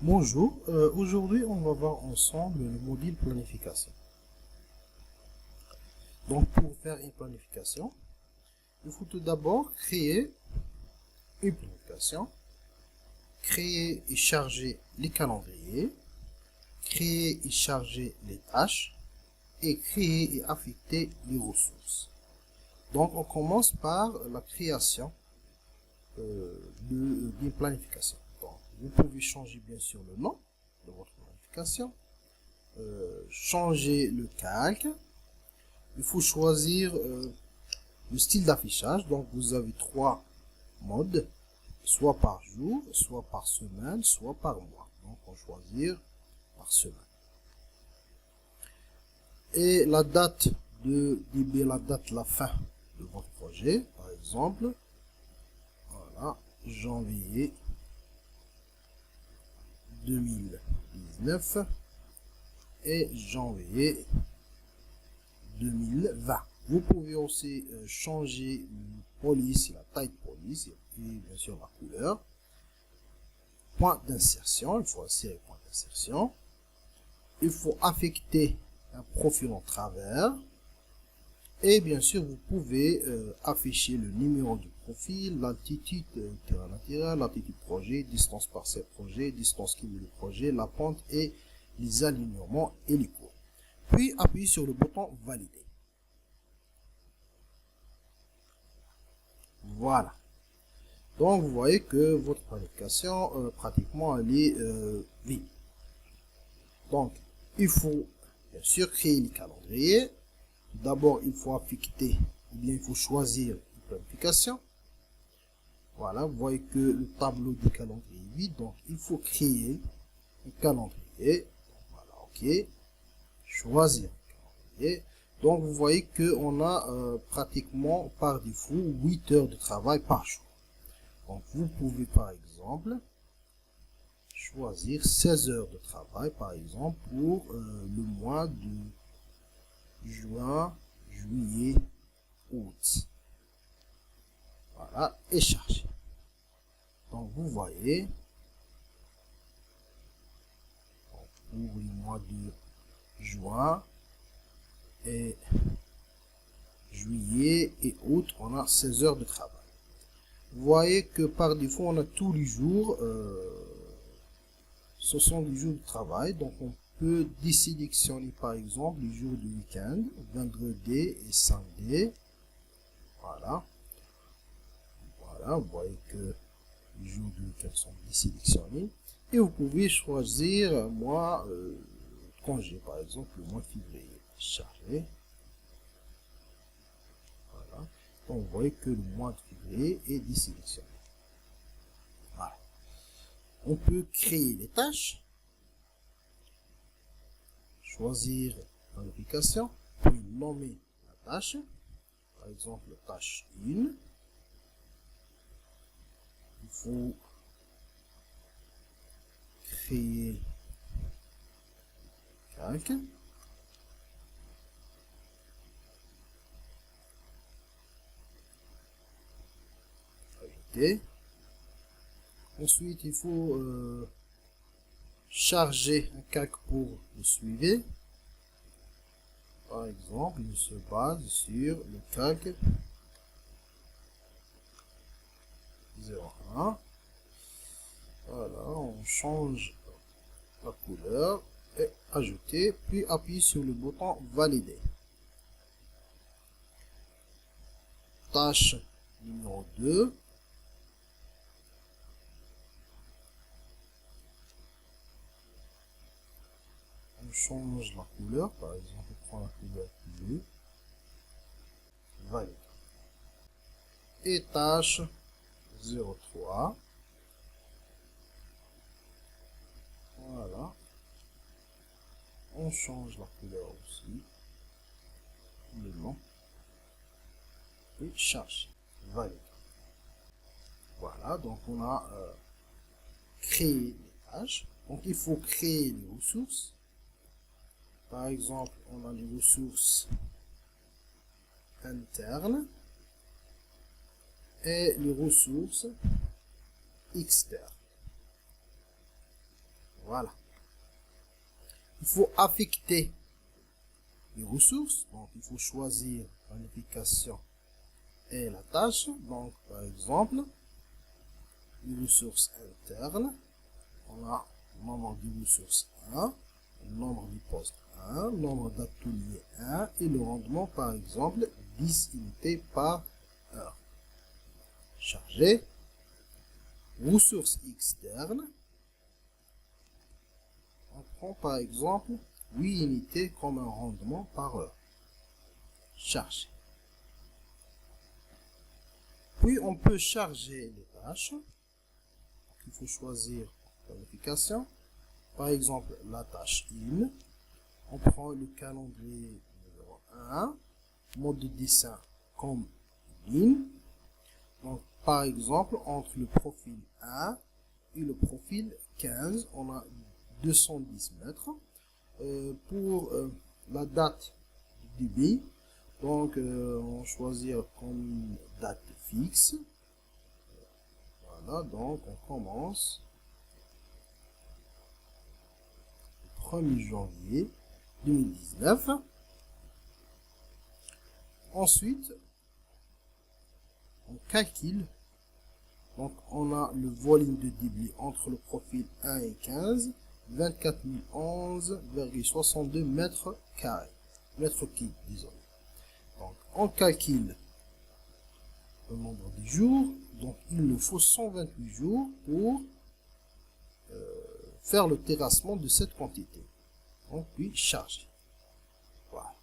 Bonjour, aujourd'hui on va voir ensemble le module planification. Donc pour faire une planification, il faut tout d'abord créer une planification, créer et charger les calendriers, créer et charger les tâches et créer et affecter les ressources. Donc on commence par la création d'une planification. Donc, vous pouvez changer bien sûr le nom de votre planification, changer le calque. Il faut choisir le style d'affichage. Donc vous avez trois modes, soit par jour, soit par semaine, soit par mois. Donc on va choisir par semaine. Et la date la fin de votre projet, par exemple, voilà, janvier 2019 et janvier 2020. Vous pouvez aussi changer la police, la taille de police et bien sûr la couleur. Point d'insertion, il faut insérer point d'insertion. Il faut affecter un profil en travers. Et bien sûr, vous pouvez afficher le numéro du profil, l'altitude terrain latéral, l'altitude projet, distance parcelle projet, distance cumulée du projet, la pente et les alignements et les cours. Puis appuyez sur le bouton valider. Voilà. Donc vous voyez que votre planification pratiquement elle est vide. Donc il faut bien sûr créer les calendriers. D'abord il faut affecter, ou bien il faut choisir une planification. Voilà, vous voyez que le tableau du calendrier est vide, donc il faut créer un calendrier. Voilà, ok. Choisir un calendrier. Donc vous voyez que on a pratiquement par défaut 8 heures de travail par jour. Donc vous pouvez par exemple choisir 16 heures de travail par exemple pour le mois de juin, juillet, août. Voilà, et charger. Donc vous voyez, pour le mois de juin et juillet et août, on a 16 heures de travail. Vous voyez que par défaut, on a tous les jours, ce sont les jours de travail. Donc on peut désélectionner par exemple les jours de week-end, vendredi et samedi. Voilà. Voilà, vous voyez que les jours de week-end sont désélectionnés. Et vous pouvez choisir un mois de congé, par exemple le mois de février. Chargé. Voilà. Donc vous voyez que le mois de février est désélectionné. Voilà. On peut créer les tâches, choisir planification, puis nommer la tâche. Par exemple, tâche 1. Il faut créer calque. Ajouter. Ensuite, il faut charger un calque pour le suivre. Par exemple, il se base sur le calque 01. Voilà, on change la couleur et ajouter, puis appuyer sur le bouton valider. Tâche numéro 2. On change la couleur, par exemple, on prend la couleur bleue. Valide. Et tâche 03. Voilà. On change la couleur aussi. Le nom. Et charge. Valide. Voilà, donc on a créé les tâches. Donc il faut créer les ressources. Par exemple, on a les ressources internes et les ressources externes. Voilà. Il faut affecter les ressources. Donc, il faut choisir planification et la tâche. Donc, par exemple, les ressources internes. On a le nombre de ressources 1, le nombre de postes 1, le nombre d'ateliers 1 et le rendement, par exemple, 10 unités par heure. Chargé. Ressources externes. On prend par exemple 8 unités comme un rendement par heure. Chargé. Puis on peut charger les tâches. Il faut choisir planification. Par exemple, la tâche 1. On prend le calendrier numéro 1. Mode de dessin comme ligne. Donc, par exemple, entre le profil 1 et le profil 15, on a 210 mètres. Pour la date du débit, donc on choisit comme date fixe. Voilà, donc on commence le 1er janvier 2019. Ensuite, on calcule. Donc, on a le volume de débit entre le profil 1 et 15, 24 011,62 mètres carrés. Mètres cubes, disons. Donc, on calcule le nombre de jours. Donc, il nous faut 128 jours pour faire le terrassement de cette quantité. Donc, puis charger. Voilà.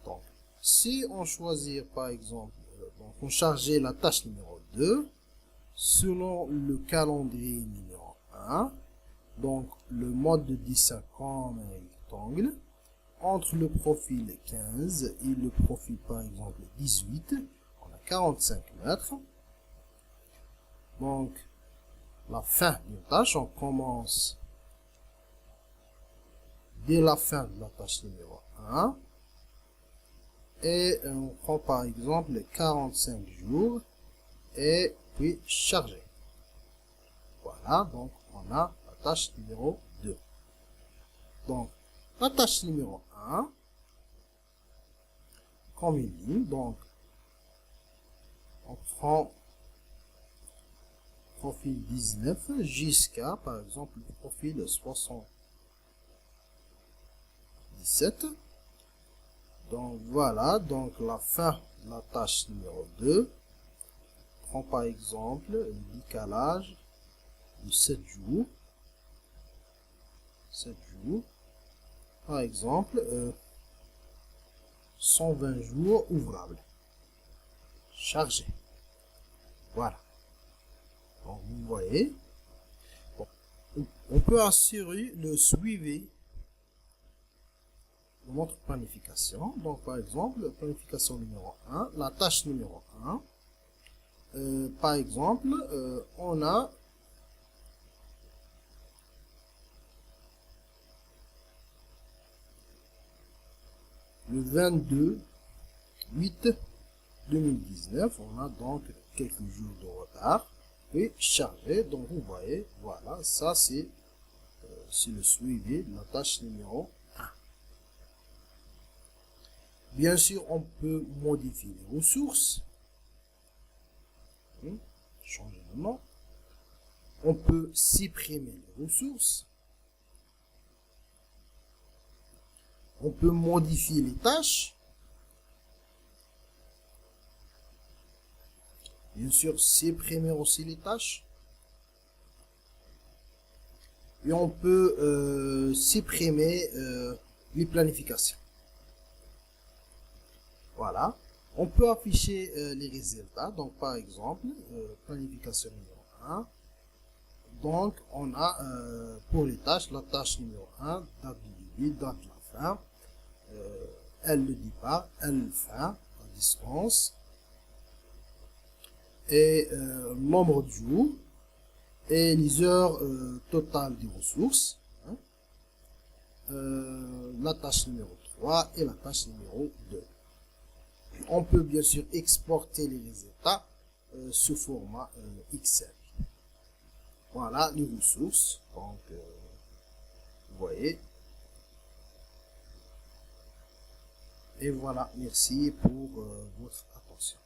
Donc, si on choisit, par exemple, donc on chargeait la tâche numéro 2 selon le calendrier numéro 1. Donc, le mode de dessin comme un rectangle. Entre le profil 15 et le profil, par exemple, 18, on a 45 mètres. Donc, la fin d'une tâche, on commence dès la fin de la tâche numéro 1. Et on prend par exemple les 45 jours et puis charger. Voilà, donc on a la tâche numéro 2. Donc, la tâche numéro 1, comme une ligne, donc on prend profil 19 jusqu'à, par exemple, le profil 77. Donc voilà, donc la fin de la tâche numéro 2 prend par exemple le décalage de 7 jours. 7 jours. Par exemple, 120 jours ouvrables. Chargé. Voilà. Donc vous voyez, bon, on peut assurer le suivi de notre planification. Donc par exemple, planification numéro 1, la tâche numéro 1. Par exemple, on a le 22/8/2019, on a donc quelques jours de retard, et chargé. Donc vous voyez, voilà, ça c'est le suivi de la tâche numéro 1. Bien sûr, on peut modifier les ressources. Changer le nom. On peut supprimer les ressources. On peut modifier les tâches. Bien sûr, supprimer aussi les tâches. Et on peut supprimer les planifications. Voilà. On peut afficher les résultats. Donc, par exemple, planification numéro 1. Donc, on a pour les tâches, la tâche numéro 1, date du début, date de la fin, elle le départ, elle le fin, la distance, et nombre de jours, et les heures totales des ressources, hein, la tâche numéro 3 et la tâche numéro 2. On peut bien sûr exporter les résultats sous format Excel. Voilà les ressources. Donc, vous voyez. Et voilà, merci pour votre attention.